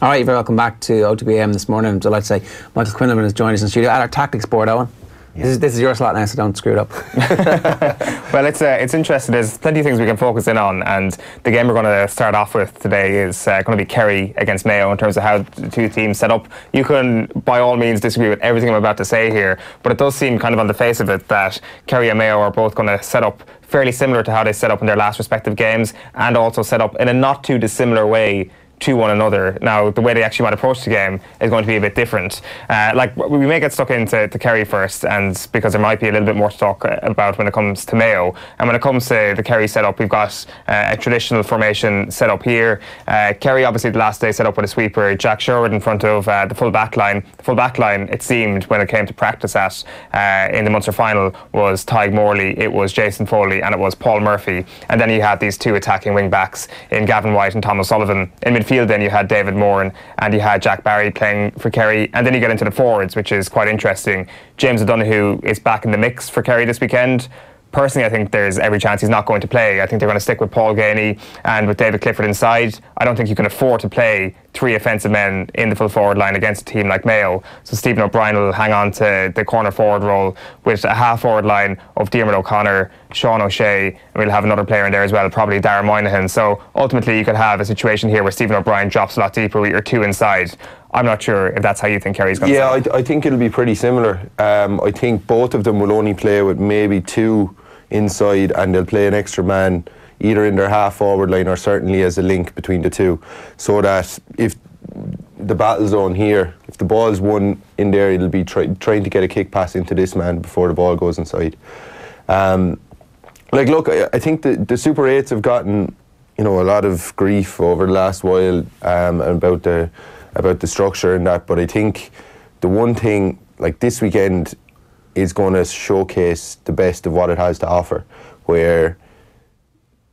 All right, very welcome back to OTB AM this morning. I'm delighted to say Michael Quinlivan has joined us in the studio at our tactics board, Owen. Yeah. This is your slot now, so don't screw it up. Well, it's interesting. There's plenty of things we can focus in on, and the game we're going to start off with today is going to be Kerry against Mayo in terms of how the two teams set up. You can, by all means, disagree with everything I'm about to say here, but it does seem kind of on the face of it that Kerry and Mayo are both going to set up fairly similar to how they set up in their last respective games, and also set up in a not too dissimilar way to one another. Now, the way they actually might approach the game is going to be a bit different. We may get stuck into Kerry first, and because there might be a little bit more to talk about when it comes to Mayo. And when it comes to the Kerry setup, we've got a traditional formation set up here. Kerry, obviously, the last day set up with a sweeper, Jack Sherwood in front of the full back line. The full back line, it seemed, when it came to practice in the Munster final, was Tadhg Morley, it was Jason Foley, and it was Paul Murphy. And then you had these two attacking wing backs in Gavin White and Thomas Sullivan. In midfield, then you had David Moran and you had Jack Barry playing for Kerry, and then you get into the forwards, which is quite interesting. James O'Donoghue is back in the mix for Kerry this weekend. Personally, I think there's every chance he's not going to play. I think they're going to stick with Paul Gainey and with David Clifford inside. I don't think you can afford to play three offensive men in the full forward line against a team like Mayo. So Stephen O'Brien will hang on to the corner forward role with a half forward line of Diarmuid O'Connor, Sean O'Shea, and we'll have another player in there as well, probably Darragh Moynihan. So ultimately you could have a situation here where Stephen O'Brien drops a lot deeper with your two inside. I'm not sure if that's how you think Kerry's going to play. I think it'll be pretty similar. I think both of them will only play with maybe two inside, and they'll play an extra man either in their half forward line or certainly as a link between the two, so that if the battle zone here, if the ball's won in there, it'll be trying to get a kick pass into this man before the ball goes inside. Look, I think the Super 8s have gotten a lot of grief over the last while about the structure and that, but I think the one thing, like this weekend, is going to showcase the best of what it has to offer, where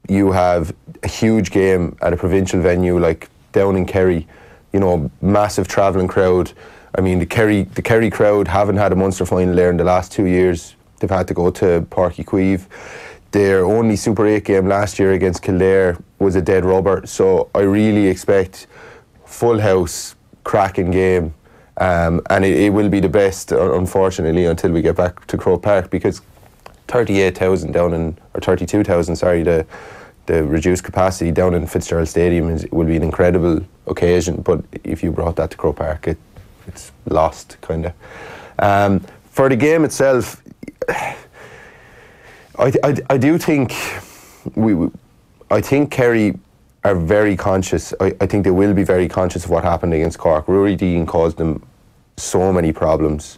you have a huge game at a provincial venue like down in Kerry, massive travelling crowd. I mean, the Kerry crowd haven't had a Munster final there in the last 2 years. They've had to go to Páirc Uí Chaoimh. Their only Super 8 game last year against Kildare was a dead rubber, so I really expect full house, cracking game. And it will be the best, unfortunately, until we get back to Croke Park, because 38,000 or 32,000, sorry, the reduced capacity down in Fitzgerald Stadium will be an incredible occasion. But if you brought that to Croke Park, it's lost, kind of. For the game itself, I do think I think Kerry are very conscious. I think they will be very conscious of what happened against Cork. Rory Dean caused them so many problems,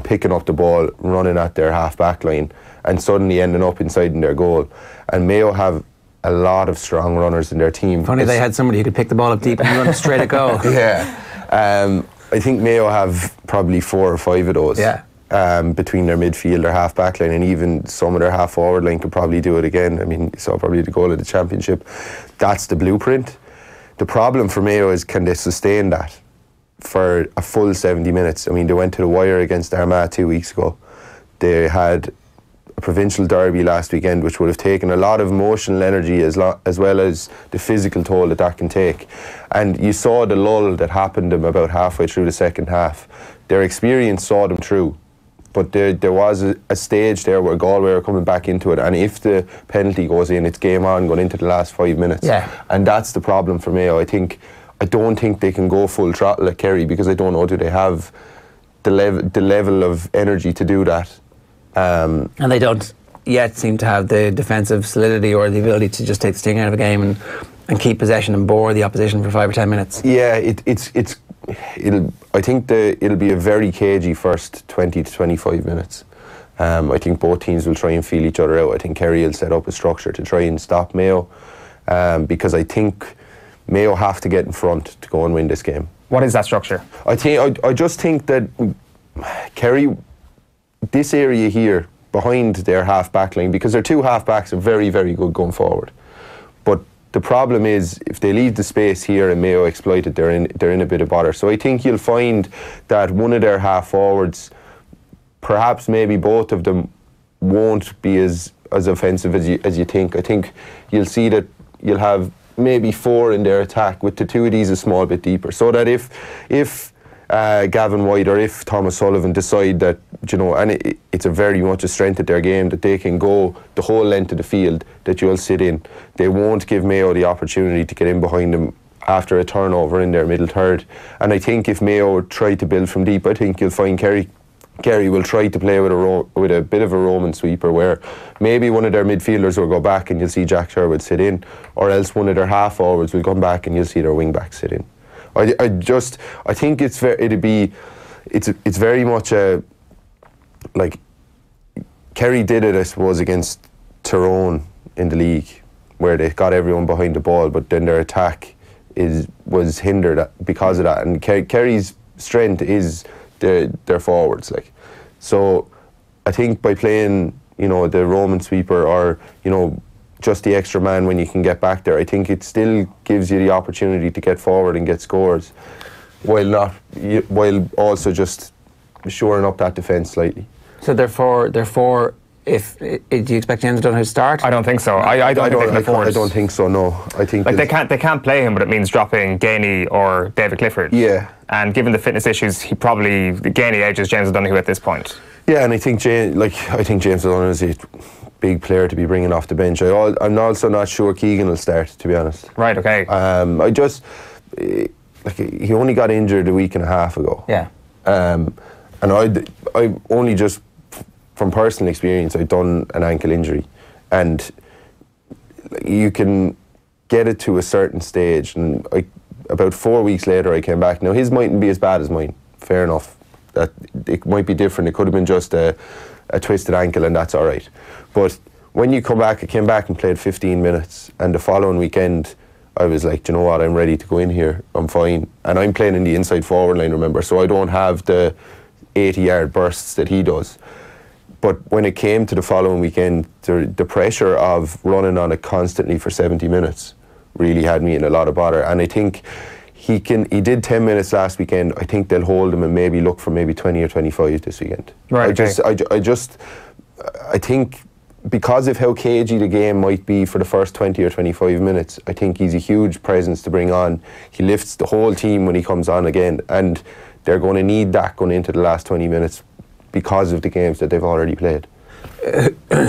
picking up the ball, running at their half-back line, and suddenly ending up inside in their goal. And Mayo have a lot of strong runners in their team. Funny they had somebody who could pick the ball up deep and run straight at goal. Yeah. I think Mayo have probably 4 or 5 of those. Yeah. Between their midfield, their half-back line, and even some of their half-forward line could probably do it again. I mean, you saw probably the goal of the championship. That's the blueprint. The problem for Mayo is, can they sustain that for a full 70 minutes? I mean, they went to the wire against Armagh 2 weeks ago. They had a provincial derby last weekend, which would have taken a lot of emotional energy as well as the physical toll that can take. And you saw the lull that happened to them about halfway through the second half. Their experience saw them through. But there was a stage there where Galway were coming back into it, and if the penalty goes in, it's game on going into the last 5 minutes. Yeah. And that's the problem for Mayo. I don't think they can go full throttle at Kerry, because I don't know, do they have the level of energy to do that? And they don't yet seem to have the defensive solidity or the ability to just take the sting out of a game and keep possession and bore the opposition for 5 or 10 minutes. Yeah, I think it'll be a very cagey first 20 to 25 minutes. I think both teams will try and feel each other out. I think Kerry will set up a structure to try and stop Mayo, because I think Mayo have to get in front to go and win this game. What is that structure? I just think that Kerry, this area here behind their half-back line, because their two half-backs are very, very good going forward. But the problem is, if they leave the space here and Mayo exploit it, they're in a bit of bother. So I think you'll find that one of their half-forwards, perhaps maybe both of them, won't be as offensive as you think. I think you'll see that you'll have maybe 4 in their attack, with the 2 of these a small bit deeper, so that if Gavin White or if Thomas Sullivan decide that, and it's a very much a strength of their game that they can go the whole length of the field, that you'll sit in. They won't give Mayo the opportunity to get in behind them after a turnover in their middle third. And I think if Mayo try to build from deep, I think you'll find Kerry will try to play with a bit of a Roman sweeper, where maybe one of their midfielders will go back and you'll see Jack Sherwood sit in, or else one of their half forwards will come back and you'll see their wing back sit in. I think it's very much a, like, Kerry did it, I suppose, against Tyrone in the league, where they got everyone behind the ball, but then their attack was hindered because of that. And Kerry's strength is their forwards, like. So I think by playing, the Roman sweeper, or just the extra man when you can get back there, I think it still gives you the opportunity to get forward and get scores, while also just shoring up that defence slightly. So therefore, do you expect James O'Donoghue to start? I don't think so. I don't think so. No, I think they can't play him, but it means dropping Gainey or David Clifford. Yeah. And given the fitness issues, Gainey edges James O'Donoghue at this point. Yeah, and I think James O'Donoghue is a big player to be bringing off the bench. I'm also not sure Keegan will start, to be honest. Right. Okay. He only got injured a week and a half ago. Yeah. And I only just, from personal experience, I've done an ankle injury, and you can get it to a certain stage, and about 4 weeks later I came back. Now his mightn't be as bad as mine, fair enough, that it might be different, it could have been just a twisted ankle, and that's alright. But when you come back, I came back and played 15 minutes, and the following weekend I was like, do you know what, I'm ready to go in here, I'm fine. And I'm playing in the inside forward line, remember, so I don't have the 80-yard bursts that he does. But when it came to the following weekend, the pressure of running on it constantly for 70 minutes really had me in a lot of bother. And I think he did 10 minutes last weekend. I think they'll hold him and maybe look for maybe 20 or 25 this weekend. Right. I think because of how cagey the game might be for the first 20 or 25 minutes, I think he's a huge presence to bring on. He lifts the whole team when he comes on again, and they're going to need that going into the last 20 minutes because of the games that they've already played.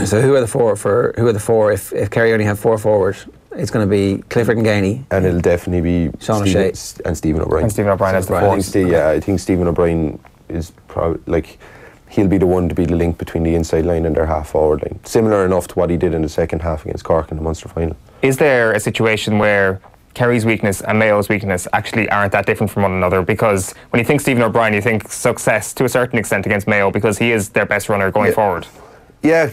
So who are the four? If Kerry only have 4 forwards, it's going to be Clifford and Gainey, and it'll definitely be Sean O'Shea and Stephen O'Brien. And Stephen O'Brien as the fourth. I think Stephen O'Brien is probably he'll be the one to be the link between the inside line and their half forward line. Similar enough to what he did in the second half against Cork in the Munster final. Is there a situation where Kerry's weakness and Mayo's weakness actually aren't that different from one another? Because when you think Stephen O'Brien, you think success to a certain extent against Mayo, because he is their best runner going forward. Yeah.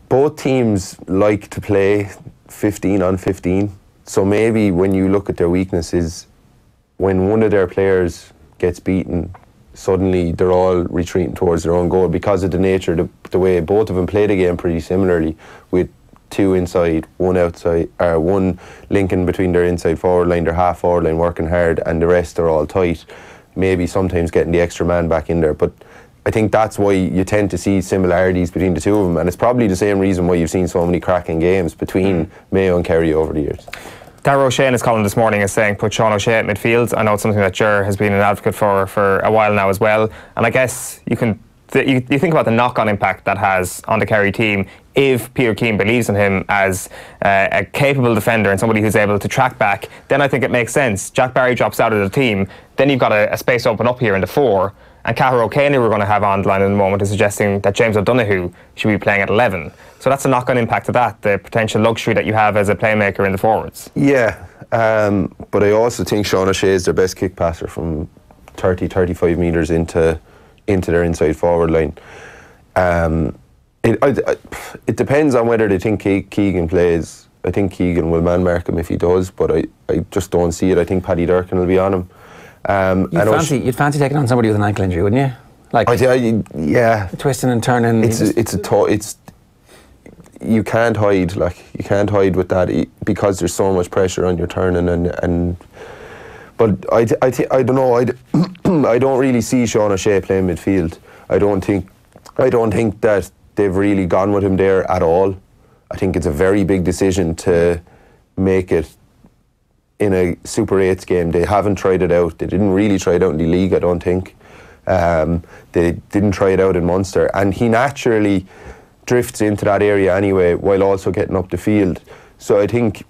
Both teams like to play 15 on 15. So maybe when you look at their weaknesses, when one of their players gets beaten, suddenly they're all retreating towards their own goal because of the nature, the way both of them play the game pretty similarly, with 2 inside, 1 outside, or 1 linking between their inside forward line, their half forward line, working hard, and the rest are all tight. Maybe sometimes getting the extra man back in there, but I think that's why you tend to see similarities between the two of them, and it's probably the same reason why you've seen so many cracking games between Mayo and Kerry over the years. Darragh O'Shea in his column this morning is saying put Sean O'Shea at midfield. I know it's something that Ger has been an advocate for a while now as well, and I guess you think about the knock-on impact that has on the Kerry team if Peter Keane believes in him as a capable defender and somebody who's able to track back. Then I think it makes sense. Jack Barry drops out of the team, then you've got a space open up here in the 4, and Cahair O'Kane, who we're going to have on the line in a moment, is suggesting that James O'Donoghue should be playing at 11. So that's a knock-on impact of that, the potential luxury that you have as a playmaker in the forwards. Yeah, but I also think Sean O'Shea is their best kick passer from 30-35 metres into their inside forward line. It depends on whether they think Keegan plays. I think Keegan will man-mark him if he does, but I just don't see it. I think Paddy Durkin will be on him. You'd fancy taking on somebody with an ankle injury, wouldn't you? Yeah. Twisting and turning. You can't hide. You can't hide with that because there's so much pressure on your turning and. But I don't know. I don't really see Sean O'Shea playing midfield. I don't think that they've really gone with him there at all. I think it's a very big decision to make it in a Super 8s game. They haven't tried it out. They didn't really try it out in the league, I don't think. They didn't try it out in Munster. And he naturally drifts into that area anyway, while also getting up the field. So I think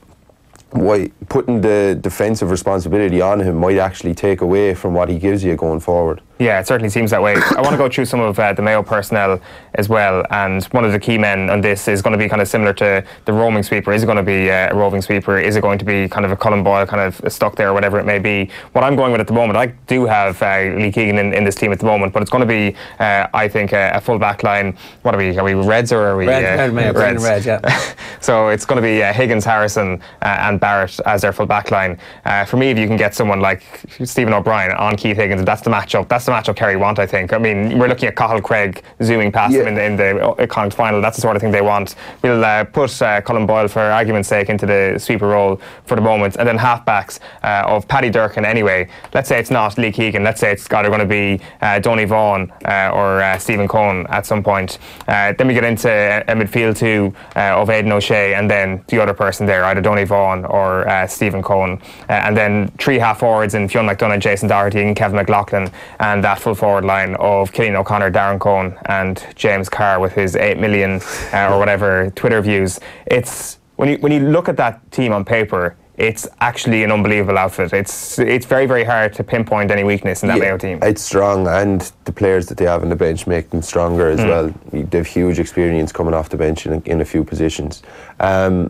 putting the defensive responsibility on him might actually take away from what he gives you going forward. Yeah, it certainly seems that way. I want to go through some of the Mayo personnel as well, and one of the key men on this is going to be kind of similar to the roaming sweeper. Is it going to be a roving sweeper? Is it going to be kind of a Cullen Boyle kind of stuck there, or whatever it may be? What I'm going with at the moment, I do have Lee Keegan in this team at the moment, but it's going to be, I think, a full back line. What are we Reds or are we Reds? Red, yeah. So it's going to be Higgins, Harrison and Barrett as their full back line. For me, if you can get someone like Stephen O'Brien on Keith Higgins, that's the matchup. That's the matchup Kerry want, I think. I mean, we're looking at Cathal Craig zooming past him in the Connacht final. That's the sort of thing they want. We'll put Cullen Boyle, for argument's sake, into the sweeper role for the moment, and then halfbacks of Paddy Durkin anyway. Let's say it's not Lee Keegan. Let's say it's either going to be Donny Vaughan or Stephen Cohen at some point. Then we get into a midfield two of Aidan O'Shea, and then the other person there, either Donny Vaughan or Stephen Cohen. And then three half forwards in Fionn McDonough, Jason Doherty and Kevin McLaughlin, and that full forward line of Cillian O'Connor, Darren Cohen and James Carr with his 8 million or whatever Twitter views. It's when you look at that team on paper, it's actually an unbelievable outfit. It's very, very hard to pinpoint any weakness in that Mayo team. It's strong, and the players that they have on the bench make them stronger as well. They have huge experience coming off the bench in a few positions. I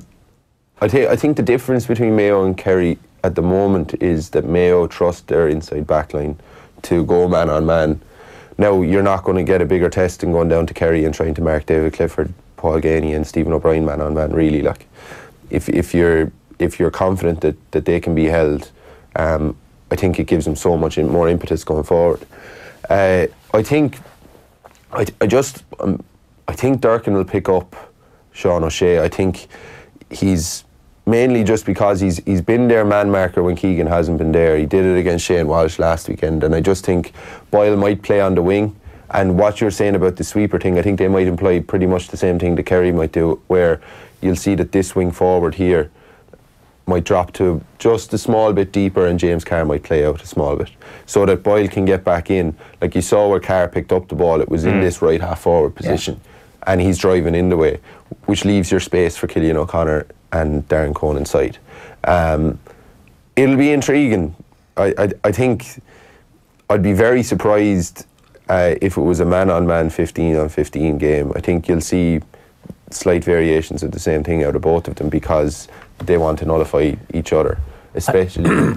think the difference between Mayo and Kerry at the moment is that Mayo trust their inside backline to go man on man. Now, you're not going to get a bigger test than going down to Kerry and trying to mark David Clifford, Paul Ganey and Stephen O'Brien man on man, really. Like, if you're confident that they can be held, I think it gives them so much more impetus going forward. I think Durkin will pick up Sean O'Shea. I think he's mainly just because he's been their man marker when Keegan hasn't been there. He did it against Shane Walsh last weekend, and I just think Boyle might play on the wing. And what you're saying about the sweeper thing, I think they might employ pretty much the same thing that Kerry might do, where you'll see that this wing forward here might drop to just a small bit deeper, and James Carr might play out a small bit, so that Boyle can get back in. Like you saw where Carr picked up the ball, it was in this right half forward position, and he's driving in the way, which leaves your space for Cillian O'Connor and Darren Cohen inside. It'll be intriguing. I think I'd be very surprised if it was a man-on-man 15-on-15 game. I think you'll see slight variations of the same thing out of both of them, because they want to nullify each other, especially.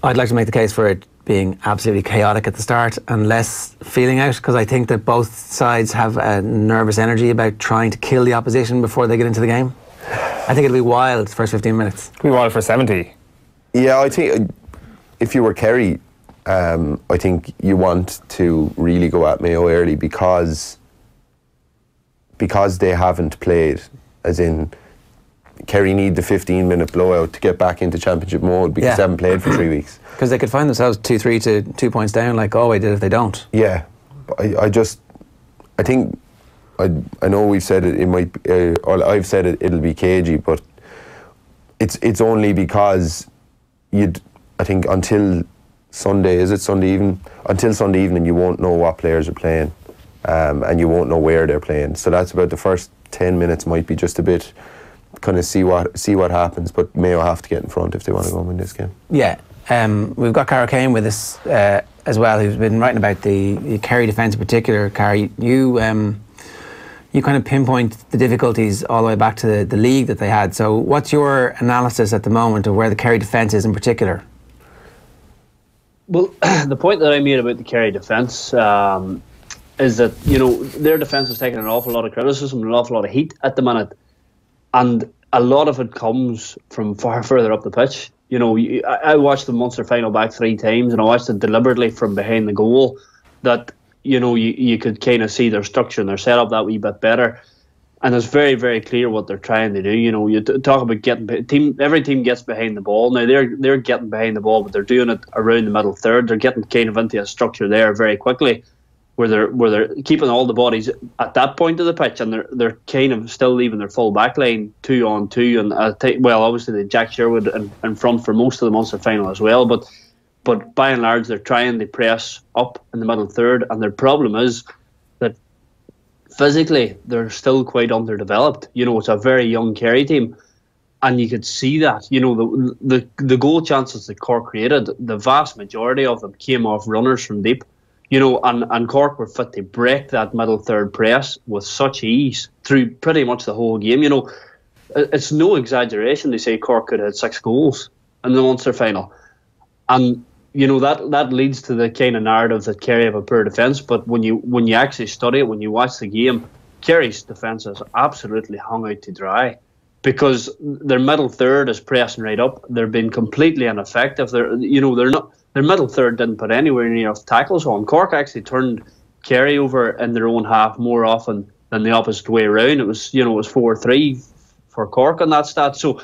I'd like to make the case for it being absolutely chaotic at the start and less feeling out, because I think that both sides have a nervous energy about trying to kill the opposition before they get into the game. I think it'll be wild the first 15 minutes. It'll be wild for 70. Yeah, I think if you were Kerry, I think you want to really go at Mayo early because they haven't played, as in Kerry need the 15-minute blowout to get back into championship mode, because they haven't played for 3 weeks. Because they could find themselves 2-3 to 2 points down like Galway did if they don't. Yeah, I think I know we've said it might be, or I've said it'll be cagey, but it's only because I think until Sunday, until Sunday evening you won't know what players are playing, and you won't know where they're playing. So that's about the first 10 minutes might be just a bit kind of see what happens, but Mayo have to get in front if they want to go and win this game. Yeah. We've got Cahair O'Kane with us as well, who's been writing about the Kerry defence in particular. Cahair, you kind of pinpoint the difficulties all the way back to the league that they had. So what's your analysis at the moment of where the Kerry defence is in particular? Well, the point that I made about the Kerry defence is that, their defence is taking an awful lot of criticism and an awful lot of heat at the minute. And a lot of it comes from far further up the pitch. I watched the Munster final back 3 times, and I watched it deliberately from behind the goal, that you could kind of see their structure and their setup that wee bit better, and it's very, very clear what they're trying to do. You talk about every team gets behind the ball. Now they're getting behind the ball, but they're doing it around the middle third. They're getting kind of into a structure there very quickly, where they're keeping all the bodies at that point of the pitch, and they're kind of still leaving their full back line 2-on-2, and obviously they Jack Sherwood in front for most of the Munster final as well, but by and large they're trying to press up in the middle third, and their problem is that physically they're still quite underdeveloped. It's a very young Kerry team, and you could see that. The goal chances that Cork created, the vast majority of them came off runners from deep. And Cork were fit to break that middle third press with such ease through pretty much the whole game. It's no exaggeration to say Cork could have had 6 goals in the Munster final. And, that leads to the kind of narrative that Kerry have a poor defence. But when you actually study it, when you watch the game, Kerry's defence is absolutely hung out to dry, because their middle third is pressing right up. They're been completely ineffective. They're not. Their middle third didn't put anywhere near enough tackles on. Cork actually turned Kerry over in their own half more often than the opposite way around. It was 4-3 for Cork on that stat. So,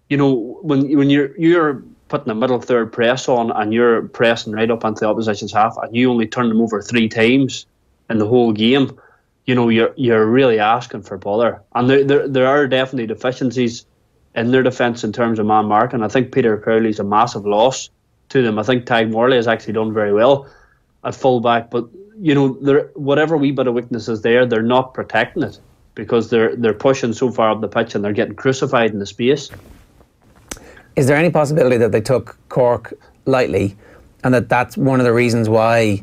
when you're putting a middle third press on and you're pressing right up into the opposition's half, and you only turn them over 3 times in the whole game, you're really asking for bother. And there are definitely deficiencies in their defence in terms of man marking. I think Peter Crowley's a massive loss to them. I think Tadhg Morley has actually done very well at fullback, but whatever wee bit of weakness is there, they're not protecting it, because they're pushing so far up the pitch and they're getting crucified in the space. Is there any possibility that they took Cork lightly, and that's one of the reasons why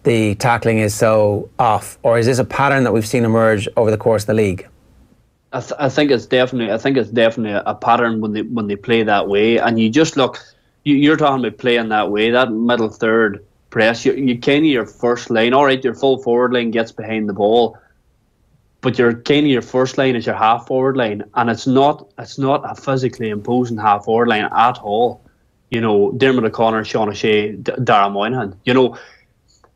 the tackling is so off, or is this a pattern that we've seen emerge over the course of the league? I think it's definitely a pattern when they play that way. And you just look. You're talking about playing that way, that middle third press. You kind of your first line, all right, your full forward line gets behind the ball, but your kind of your first line is your half forward line, and it's not a physically imposing half forward line at all. Dermot O'Connor, Sean O'Shea, Dara Moynihan.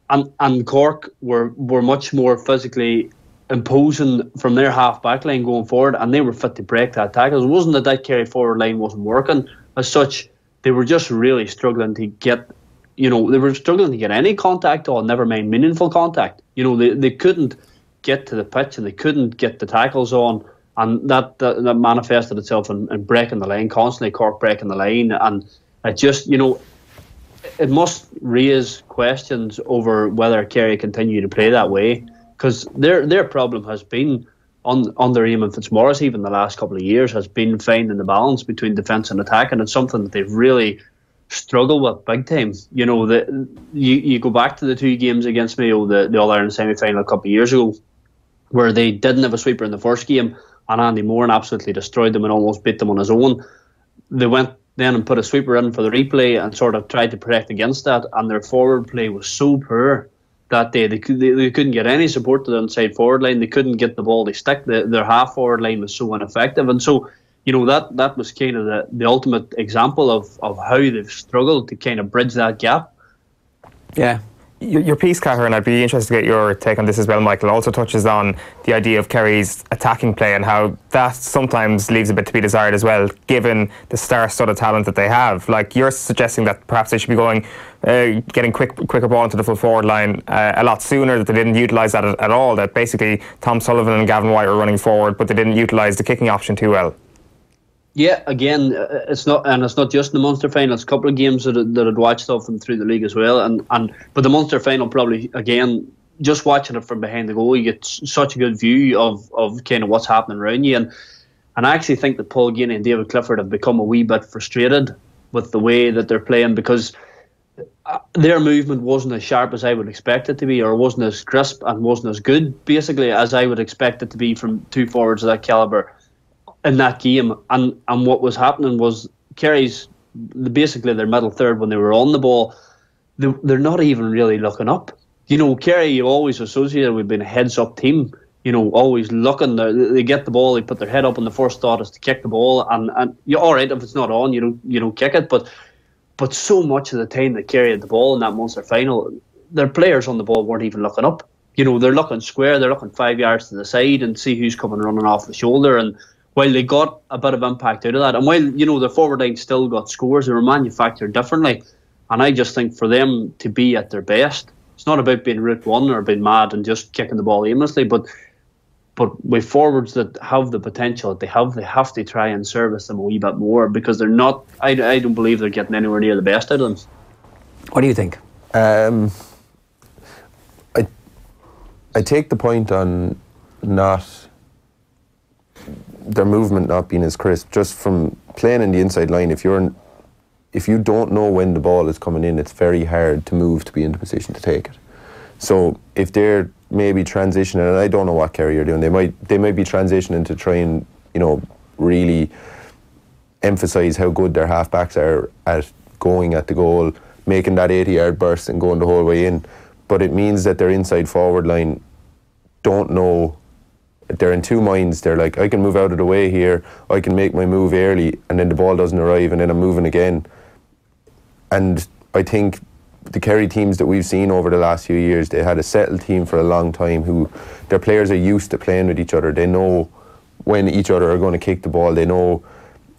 And Cork were much more physically imposing from their half back line going forward, and they were fit to break that tackle. It wasn't that Kerry forward line wasn't working as such. They were just really struggling to get, any contact on, never mind meaningful contact. They couldn't get to the pitch, and they couldn't get the tackles on, and that manifested itself in breaking the line constantly. Cork breaking the line, and it just, it must raise questions over whether Kerry continue to play that way, because their problem has been under Eamon Fitzmaurice, even the last couple of years, has been finding the balance between defence and attack, and it's something that they've really struggled with big time. You go back to the 2 games against Mayo, the All-Ireland semi-final a couple of years ago, where they didn't have a sweeper in the first game, and Andy Moran absolutely destroyed them and almost beat them on his own. They went then and put a sweeper in for the replay and sort of tried to protect against that, and their forward play was so poor that day. They couldn't get any support to the inside forward line. They couldn't get the ball to stick. Their half forward line was so ineffective, and so that was kind of the ultimate example of how they've struggled to kind of bridge that gap. Yeah. Your piece, Cahair, and I'd be interested to get your take on this as well, Michael, also touches on the idea of Kerry's attacking play and how that sometimes leaves a bit to be desired as well, given the star-studded talent that they have. Like, you're suggesting that perhaps they should be going, getting quicker ball into the full forward line a lot sooner, that they didn't utilise that at all, that basically Tom Sullivan and Gavin White were running forward, but they didn't utilise the kicking option too well. Yeah, again, it's not just the Munster final. It's a couple of games that I'd watched of them through the league as well. But the Munster final, probably, again, just watching it from behind the goal, you get such a good view of kind of what's happening around you. And I actually think that Paul Geaney and David Clifford have become a wee bit frustrated with the way that they're playing, because their movement wasn't as sharp as I would expect it to be, or wasn't as crisp and wasn't as good, basically, as I would expect it to be from 2 forwards of that calibre in that game. And what was happening was Kerry's, basically their middle third, when they were on the ball, they're not even really looking up. Kerry, you always associated with being a heads-up team, always looking. They get the ball, they put their head up, and the first thought is to kick the ball, and you're all right if it's not on, you don't kick it. But so much of the time that Kerry had the ball in that Munster final, their players on the ball weren't even looking up. They're looking square, they're looking 5 yards to the side and see who's coming running off the shoulder. And while they got a bit of impact out of that, and while the forward line still got scores, they were manufactured differently. And I just think for them to be at their best, It's not about being route one or being mad and just kicking the ball aimlessly, but with forwards that have the potential that they have to try and service them a wee bit more, because they're not. I don't believe they're getting anywhere near the best out of them. What do you think? I take the point on their movement not being as crisp, just from playing in the inside line. If you don't know when the ball is coming in, it's very hard to move to be in the position to take it. So if they're maybe transitioning, and I don't know what Kerry are doing, they might be transitioning to try and, you know, really emphasise how good their half-backs are at going at the goal, making that 80-yard burst and going the whole way in. But it means that their inside forward line don't know. They're in two minds. They're like, I can move out of the way here, I can make my move early, and then the ball doesn't arrive, and then I'm moving again. And I think the Kerry teams that we've seen over the last few years, they had a settled team for a long time, who their players are used to playing with each other. They know when each other are going to kick the ball. They know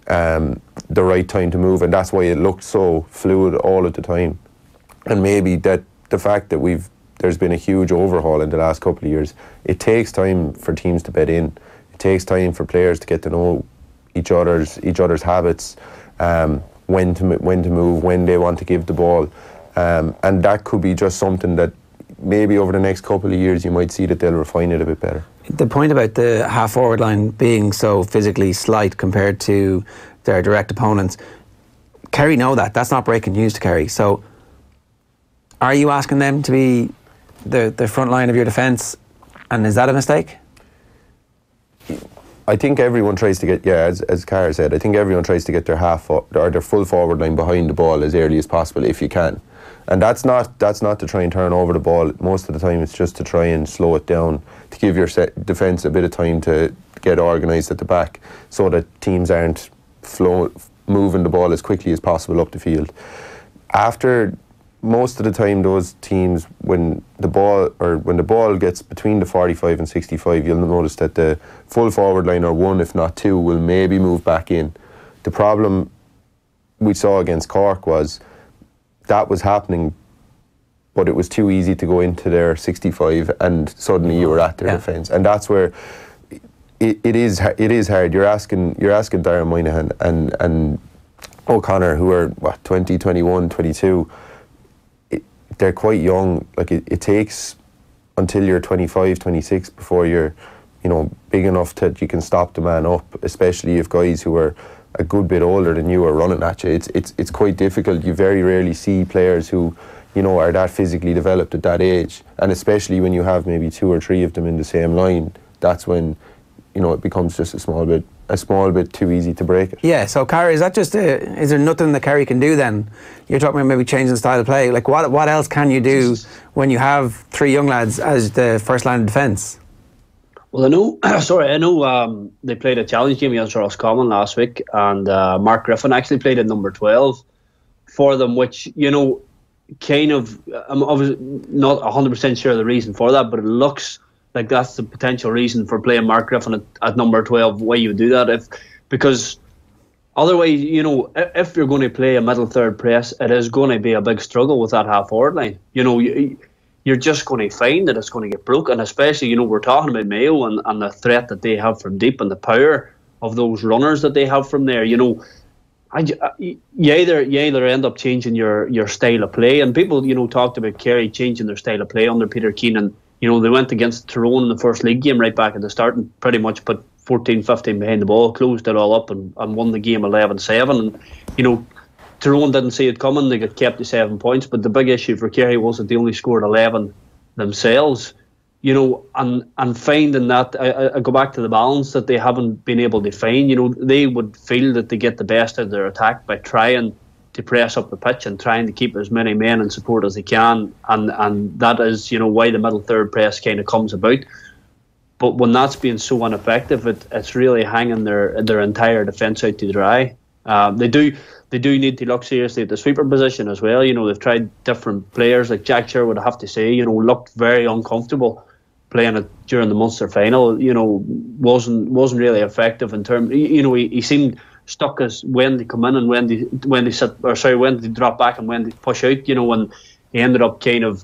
the right time to move, and that's why it looked so fluid all of the time. And maybe that the fact that there's been a huge overhaul in the last couple of years. It takes time for teams to bed in. It takes time for players to get to know each other's habits, when to move, when they want to give the ball, and that could be just something that maybe over the next couple of years you might see that they'll refine it a bit better. The point about the half forward line being so physically slight compared to their direct opponents, Kerry know that. That's not breaking news to Kerry. So are you asking them to be the front line of your defence, and is that a mistake? I think everyone tries to get, as Cahair said, I think everyone tries to get their their full forward line behind the ball as early as possible if you can. And that's not to try and turn over the ball. Most of the time it's just to try and slow it down, to give your defence a bit of time to get organised at the back, so that teams aren't moving the ball as quickly as possible up the field. After most of the time, those teams, when the ball gets between the 45 and 65, you'll notice that the full forward line, or one if not two, will maybe move back in. The problem we saw against Cork was that was happening, but it was too easy to go into their 65 and suddenly you were at their defence, and that's where it is hard. You're asking Darren Moynihan and O'Connor, who are 20, 21, 22. They're quite young. Like it takes until you're 25, 26 before you're, you know, big enough that you can stop the man up, especially if guys who are a good bit older than you are running at you. It's quite difficult. You very rarely see players who, you know, are that physically developed at that age, and especially when you have maybe two or three of them in the same line, that's when, you know, it becomes just a small bit too easy to break it. Yeah, so Kerry, is there nothing that Kerry can do then? You're talking about maybe changing the style of play. Like what else can you do when you have three young lads as the first line of defence? Well, I know they played a challenge game against Roscommon last week, and Mark Griffin actually played at number 12 for them, which, you know, kind of, I'm obviously not 100% sure of the reason for that, but it looks like that's the potential reason for playing Mark Griffin at number 12. Why you do that? Because otherwise, you know, if you're going to play a middle third press, it is going to be a big struggle with that half forward line. You know, you're just going to find that it's going to get broken, especially, you know, we're talking about Mayo and the threat that they have from deep and the power of those runners that they have from there. You know, you either end up changing your style of play, and people, you know, talked about Kerry changing their style of play under Peter Keenan. You know, they went against Tyrone in the first league game right back at the start and pretty much put 14-15 behind the ball, closed it all up and won the game 11-7. And, you know, Tyrone didn't see it coming. They got kept to 7 points. But the big issue for Kerry was that they only scored 11 themselves. You know, and finding that, I go back to the balance that they haven't been able to find. You know, they would feel that they get the best out of their attack by trying to press up the pitch and trying to keep as many men in support as they can, and that is, you know, why the middle third press kind of comes about. But when that's being so ineffective, it's really hanging their entire defence out to dry. They do need to look seriously at the sweeper position as well. You know, they've tried different players, like Jack Sherwood, I have to say, you know, looked very uncomfortable playing it during the Munster final. You know, wasn't really effective in terms, you know, he seemed stuck as when they come in and when they drop back and when they push out, you know, and he ended up kind of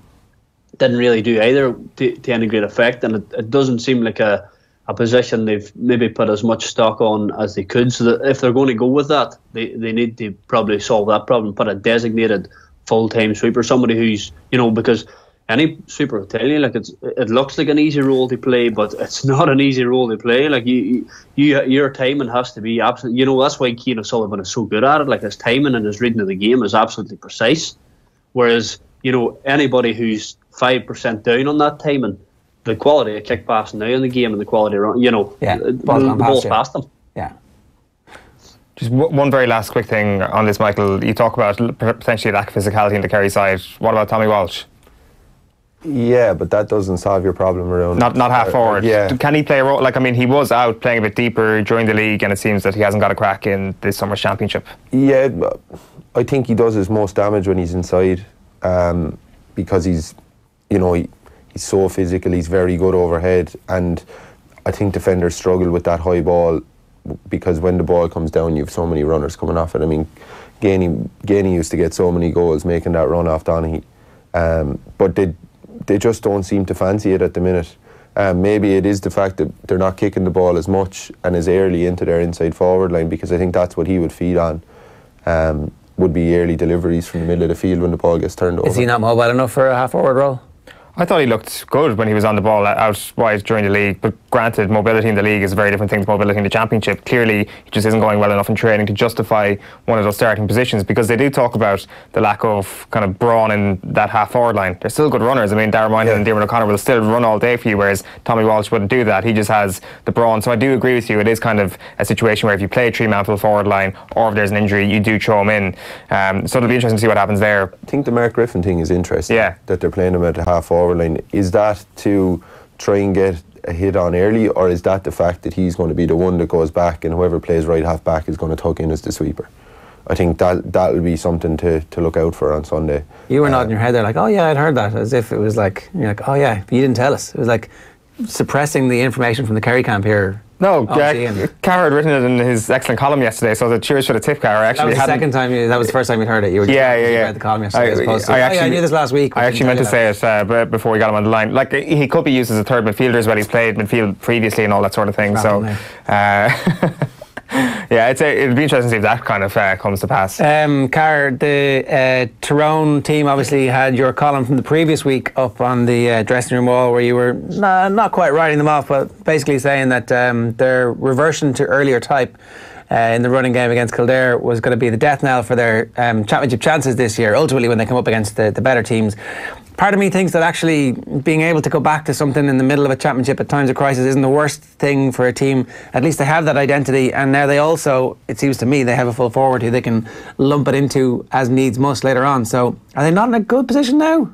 didn't really do either to any great effect, and it doesn't seem like a position they've maybe put as much stock on as they could. So that if they're going to go with that, they need to probably solve that problem, put a designated full-time sweeper, somebody who's, because any sweeper will tell you, like, it looks like an easy role to play, but it's not an easy role to play. Like, your timing has to be absolutely, that's why Cian O'Sullivan is so good at it. Like, his timing and his reading of the game is absolutely precise. Whereas, anybody who's 5% down on that timing, the quality of kick passing now in the game and the quality of, the ball's past them. Yeah. Just one very last quick thing on this, Michael. You talk about potentially lack of physicality on the Kerry side. What about Tommy Walsh? Yeah, but that doesn't solve your problem around. Not half forward. Yeah. Can he play a role? Like, I mean, he was out playing a bit deeper during the league, and it seems that he hasn't got a crack in this summer's championship. Yeah, I think he does his most damage when he's inside, because he's so physical. He's very good overhead, and I think defenders struggle with that high ball because when the ball comes down, you have so many runners coming off it. I mean, Gainey used to get so many goals making that run off Donaghy, but they just don't seem to fancy it at the minute. Maybe it is the fact that they're not kicking the ball as much and as early into their inside forward line, because I think that's what he would feed on, would be early deliveries from the middle of the field when the ball gets turned over. Is he not mobile enough for a half forward role? I thought he looked good when he was on the ball out wide during the league, but granted, mobility in the league is a very different thing to mobility in the championship. Clearly, he just isn't going well enough in training to justify one of those starting positions, because they do talk about the lack of kind of brawn in that half forward line. They're still good runners. I mean, Darragh Moynihan and Diarmuid O'Connor will still run all day for you, whereas Tommy Walsh wouldn't do that. He just has the brawn. So I do agree with you. It is kind of a situation where if you play a three-man full forward line, or if there's an injury, you do throw him in. So it'll be interesting to see what happens there. I think the Mark Griffin thing is interesting. Yeah. That they're playing him at the half forward line. Is that to try and get a hit on early, or is that the fact that he's going to be the one that goes back and whoever plays right half back is going to tuck in as the sweeper? I think that'll be something to look out for on Sunday. You were nodding your head there like, oh yeah, I'd heard that, as if it was like, you're like, oh yeah, but you didn't tell us. It was like suppressing the information from the Kerry camp here. No, Cahair had written it in his excellent column yesterday, so the cheers for the tip, Cahair. That was the second time, that was the first time you heard it. You were read the column yesterday as opposed to, I knew this last week. I actually meant to say it before we got him on the line. Like, he could be used as a third midfielder as well. He's played midfield previously and all that sort of thing. Yeah, it'd be interesting to see if that kind of comes to pass. Cahair, the Tyrone team obviously had your column from the previous week up on the dressing room wall, where you were not quite writing them off, but basically saying that their reversion to earlier type in the running game against Kildare was going to be the death knell for their championship chances this year, ultimately when they come up against the better teams. Part of me thinks that actually being able to go back to something in the middle of a championship at times of crisis isn't the worst thing for a team. At least they have that identity, and now they also, it seems to me, they have a full forward who they can lump it into as needs must later on. So are they not in a good position now?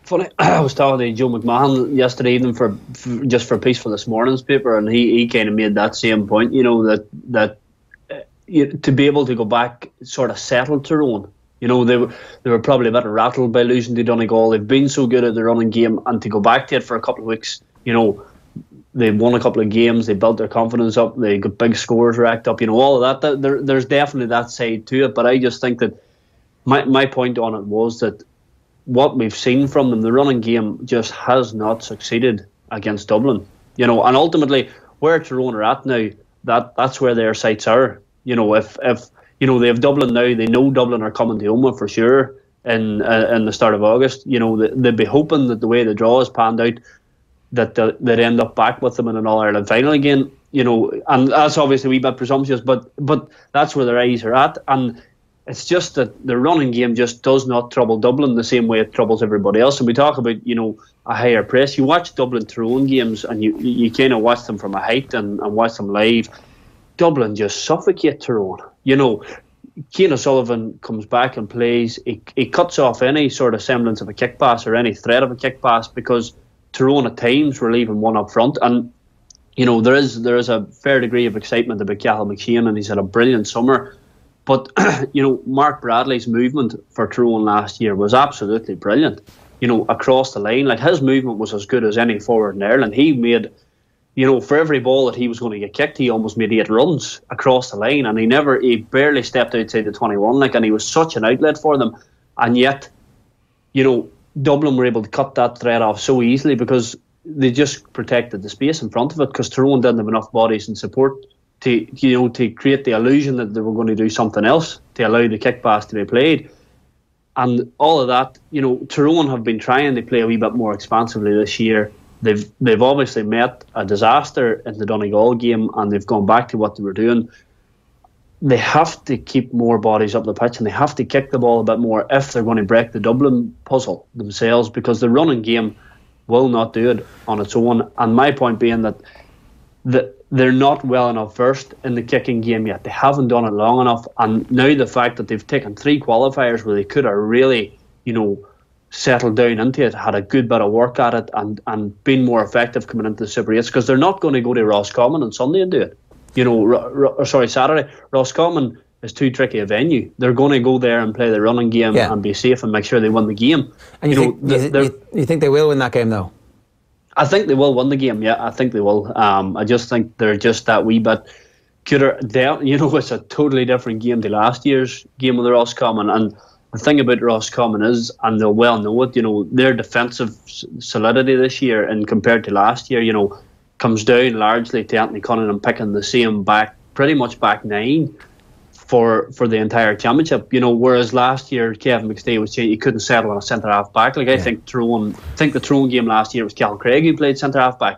Funny, I was talking to Joe McMahon yesterday evening for a piece for this morning's paper, and he kind of made that same point, that to be able to go back, sort of settle Tyrone. They were probably a bit rattled by losing to Donegal. They've been so good at the running game, and to go back to it for a couple of weeks, they won a couple of games, they built their confidence up, they got big scores racked up, all of that. There's definitely that side to it, but I just think that my point on it was that what we've seen from them, the running game just has not succeeded against Dublin. And ultimately, where Tyrone are at now, that's where their sights are. If they have Dublin now, they know Dublin are coming to Oma for sure in the start of August. They'd be hoping that the way the draw is panned out, that they'd end up back with them in an All-Ireland final again. And that's obviously a wee bit presumptuous, but that's where their eyes are at. And it's just that the running game just does not trouble Dublin the same way it troubles everybody else. And we talk about, a higher press. You watch Dublin Tyrone games and you kind of watch them from a height and watch them live. Dublin just suffocate Tyrone. Cian O'Sullivan comes back and plays. He cuts off any sort of semblance of a kick pass or any threat of a kick pass, because Tyrone at times were leaving one up front. And there is a fair degree of excitement about Cathal McShane, and he's had a brilliant summer. But Mark Bradley's movement for Tyrone last year was absolutely brilliant. Across the line, like, his movement was as good as any forward in Ireland. He made, for every ball that he was going to get kicked, he almost made 8 runs across the line, and he barely stepped outside the 21, and he was such an outlet for them. And yet, Dublin were able to cut that thread off so easily because they just protected the space in front of it, because Tyrone didn't have enough bodies and support to create the illusion that they were going to do something else, to allow the kick pass to be played. And all of that, Tyrone have been trying to play a wee bit more expansively this year. They've obviously met a disaster in the Donegal game, and they've gone back to what they were doing. They have to keep more bodies up the pitch, and they have to kick the ball a bit more if they're going to break the Dublin puzzle themselves, because the running game will not do it on its own. And my point being that they're not well enough versed in the kicking game yet. They haven't done it long enough. And now the fact that they've taken 3 qualifiers where they could have really, settled down into it, had a good bit of work at it, and been more effective coming into the Super 8s, because they're not going to go to Roscommon on Sunday and do it. Saturday. Roscommon is too tricky a venue. They're going to go there and play the running game and be safe and make sure they win the game. And you think they will win that game, though? I think they will win the game. Yeah, I think they will. I just think they're just that wee bit cuter. It's a totally different game to last year's game with the Roscommon. And the thing about Roscommon is, and they'll well know it, their defensive solidity this year and compared to last year, comes down largely to Anthony Cunningham picking the same pretty much back 9 for the entire championship. Whereas last year Kevin McStay was saying he couldn't settle on a centre half back. I think the Tyrone game last year was Cal Craig who played centre half back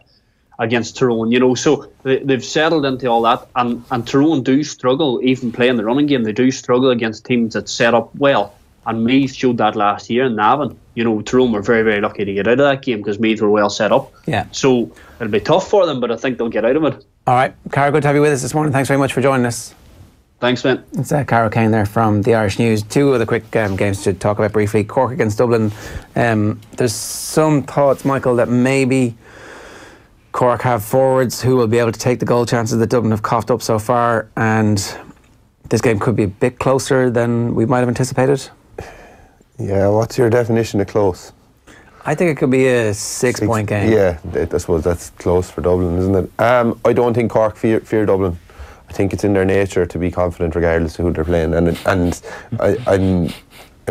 against Tyrone. So they've settled into all that, and Tyrone do struggle even playing the running game. They do struggle against teams that set up well. And Meath showed that last year in Navan. Tyrone were very, very lucky to get out of that game because Meath were well set up. Yeah. So it'll be tough for them, but I think they'll get out of it. All right. Cara, good to have you with us this morning. Thanks very much for joining us. Thanks, man. It's Cahair O'Kane there from the Irish News. 2 other quick games to talk about briefly. Cork against Dublin. There's some thoughts, Michael, that maybe Cork have forwards who will be able to take the goal chances that Dublin have coughed up so far, and this game could be a bit closer than we might have anticipated. Yeah, what's your definition of close? I think it could be a 6-point game. Yeah, I suppose that's close for Dublin, isn't it? I don't think Cork fear Dublin. I think it's in their nature to be confident regardless of who they're playing, and I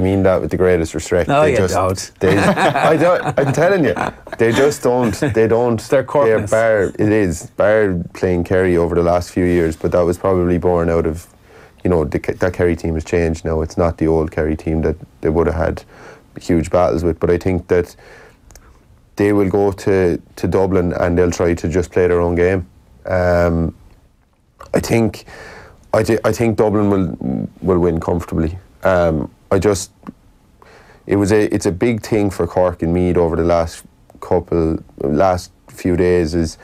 mean that with the greatest respect. No, you don't. I'm telling you, they just don't. They don't. They're Corkness. Bar playing Kerry over the last few years, but that was probably born out of. That Kerry team has changed now. It's not the old Kerry team that they would have had huge battles with. But I think that they will go to Dublin and they'll try to just play their own game. I think Dublin will win comfortably. It's a big thing for Cork and Meath over the last few days. Is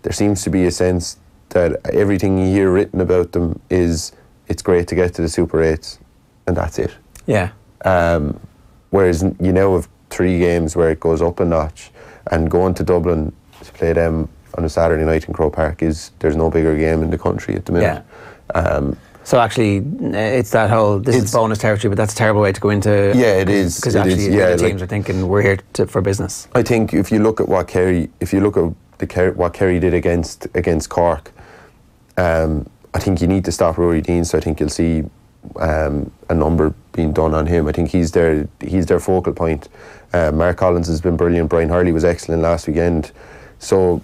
there seems to be a sense that everything you hear written about them is. It's great to get to the Super 8s, and that's it. Yeah. Whereas you now have 3 games where it goes up a notch, and going to Dublin to play them on a Saturday night in Croke Park there's no bigger game in the country at the minute. Yeah. So actually, it's that whole is bonus territory, but that's a terrible way to go into. Yeah, it is. Because actually, the teams are thinking we're here for business. I think if you look at what Kerry did against Cork. I think you need to stop Rory Dean, so I think you'll see a number being done on him. I think he's their focal point. Mark Collins has been brilliant. Brian Hurley was excellent last weekend. So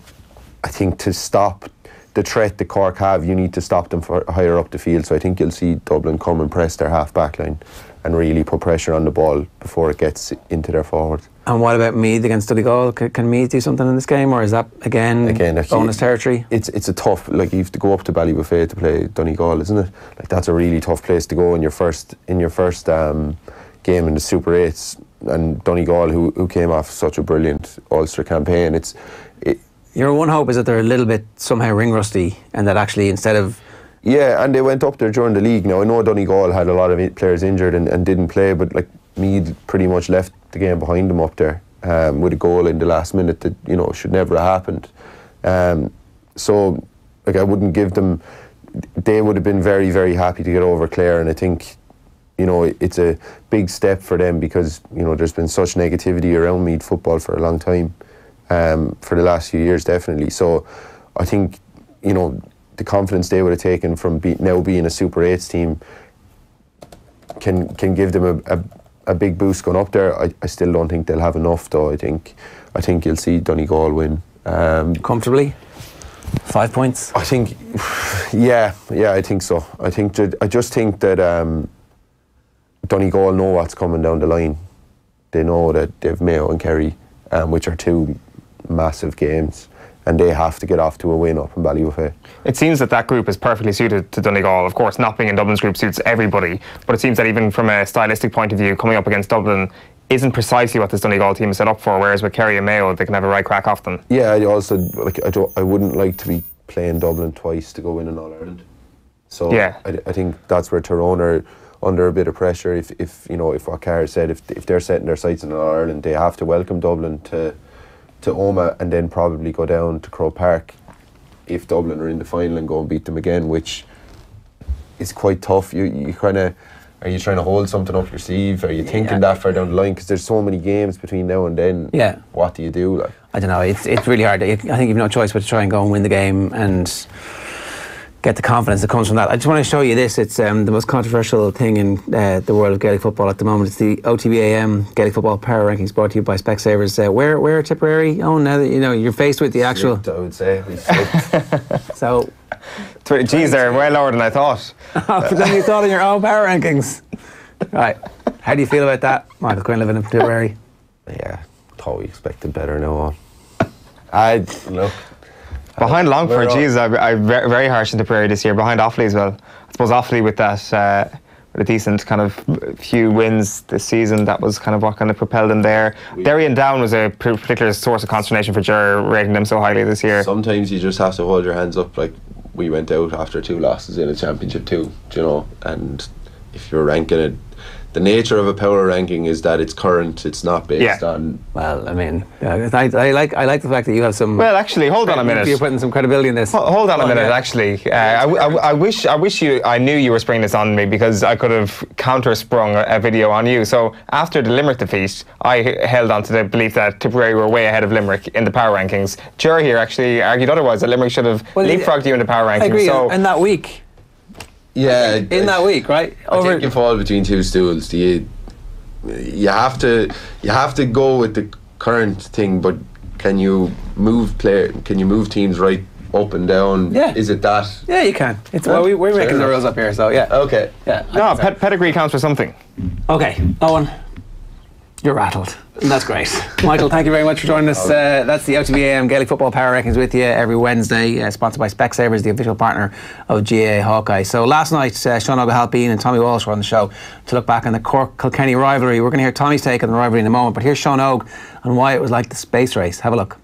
I think to stop the threat that Cork have, you need to stop them higher up the field. So I think you'll see Dublin come and press their half-back line and really put pressure on the ball before it gets into their forward. And what about Meath against Donegal? Can Meath do something in this game, or is that again bonus territory? It's a tough. You have to go up to Ballybuffet to play Donegal, isn't it? That's a really tough place to go in your first game in the Super 8s. And Donegal, who came off such a brilliant Ulster campaign, Your one hope is that they're a little bit somehow ring rusty, and that actually instead of. Yeah, and they went up there during the league. Now I know Donegal had a lot of players injured and didn't play, but Meath pretty much left the game behind them up there with a goal in the last minute that should never have happened. So I wouldn't give them. They would have been very, very happy to get over Clare, and I think it's a big step for them because there's been such negativity around Meath football for a long time, for the last few years definitely. So I think the confidence they would have taken from now being a Super 8s team can give them a big boost going up there. I still don't think they'll have enough though. I think you'll see Donegal win. Comfortably? 5 points? I think, yeah, I think so. I just think that Donegal know what's coming down the line. They know that they've Mayo and Kerry, which are two massive games, and they have to get off to a win up in Ballyufa. It seems that group is perfectly suited to Donegal. Of course, not being in Dublin's group suits everybody, but it seems that even from a stylistic point of view, coming up against Dublin isn't precisely what this Donegal team is set up for, whereas with Kerry and Mayo, they can have a right crack off them. Yeah, I also, I wouldn't like to be playing Dublin twice to go win an All-Ireland. So yeah. I think that's where Tyrone are under a bit of pressure. If what Cahair said, if they're setting their sights on All-Ireland, they have to welcome Dublin to Omagh and then probably go down to Croke Park if Dublin are in the final and go and beat them again, which is quite tough. You kind of, are you trying to hold something up your sleeve? Are you thinking that far down the line? Because there's so many games between now and then. Yeah. What do you do? Like, I don't know. It's really hard. I think you've no choice but to try and go and win the game and get the confidence that comes from that. I just want to show you this. It's the most controversial thing in the world of Gaelic football at the moment. It's the OTB AM Gaelic Football Power Rankings brought to you by Specsavers. Where Tipperary? Oh, now that you're faced with the actual. Slipped, I would say. So. Geez, they're way lower than I thought. But then you thought in your own power rankings. Right. How do you feel about that, Michael Quinlivan and Tipperary? Yeah, thought we expected better now on. Look. Behind Longford, geez, I'm very harsh on Tipperary this year. Behind Offaly as well. I suppose Offaly with that, with a decent kind of few wins this season, that was kind of what kind of propelled them there. Derry and Down was a particular source of consternation for Ger, rating them so highly this year. Sometimes you just have to hold your hands up. Like, we went out after 2 losses in a championship too, and if you're ranking it, the nature of a power ranking is that it's current, it's not based on. Well, I mean, I like the fact that you have some. Well, actually, hold on a minute. You're putting some credibility in this. Hold on a minute. Actually, I wish I knew you were springing this on me, because I could have counter-sprung a video on you. So after the Limerick defeat, I held on to the belief that Tipperary were way ahead of Limerick in the power rankings. Ger here actually argued otherwise, that Limerick should have leapfrogged you in the power rankings. I agree. So in that week. Yeah, in that week, right? I think you fall between two stools. You have to go with the current thing, but can you move teams right up and down? Yeah. Is it that? Yeah, you can. It's we're making the rules up here, so yeah. Okay. Yeah. No, pedigree counts for something. Okay, Owen, you're rattled. And that's great. Michael, thank you very much for joining us. That's the OTB AM Gaelic Football Power Rankings with you every Wednesday, sponsored by Specsavers, the official partner of GAA Hawkeye. So last night, Sean O'Halpine and Tommy Walsh were on the show to look back on the Cork-Kilkenny rivalry. We're going to hear Tommy's take on the rivalry in a moment, but here's Sean Og on why it was like the space race. Have a look.